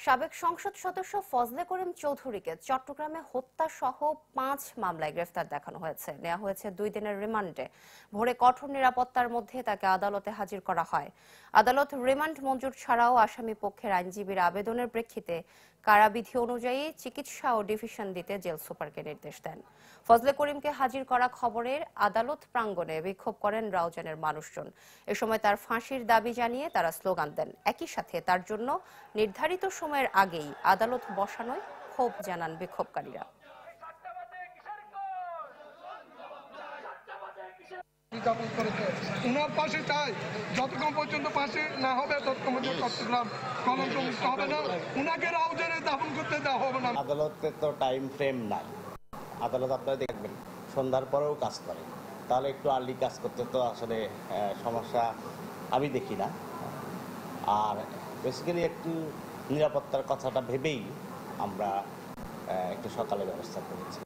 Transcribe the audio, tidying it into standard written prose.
সাবেক সংসদ সদস্য ফজলে করিম চৌধুরীকে চট্টগ্রামে হত্যা সহ 5 মামলায় গ্রেফতার দেখানো হয়েছে। নেওয়া হয়েছে 2 দিনের রিমান্ডে। ভোরে কঠোর নিরাপত্তার মধ্যে তাকে আদালতে হাজির করা হয়। আদালত রিমান্ড মঞ্জুর ছাড়াও আসামি পক্ষের আইনজীবীর আবেদনের প্রেক্ষিতে কারাবিধি অনুযায়ী চিকিৎসা ও ডিভিশন দিতে জেল সুপারকে নির্দেশ দেন। ফজলে করিমকে হাজির করা খবরে আদালত প্রাঙ্গণে বিক্ষোভ করেন রাউজানের মানুষজন। এ সময় তার ফাঁসির দাবি জানিয়ে তারা স্লোগান দেন। একই সাথে তার জন্য নির্ধারিত সময়ের আগেই আদালত বসানোয় ক্ষোভ জানান বিক্ষোভকারীরা। উনার পাশে চাই, যতক্ষণ পর্যন্ত পাশে না হবে ততক্ষণ পর্যন্ত চট্টগ্রাম কলঙ্ক মুক্ত হবে না। উনাকে রাউজানে দাফন করতে দেওয়া হবে না। আদালতে তো টাইম ফ্রেম নাই। আদালত আপনারা দেখবেন সন্ধ্যার পরেও কাজ করে, তাহলে একটু আর্লি কাজ করতে তো আসলে সমস্যা আমি দেখি না। আর বেসিক্যালি একটু নিরাপত্তার কথাটা ভেবেই আমরা একটু সকালে ব্যবস্থা করেছি।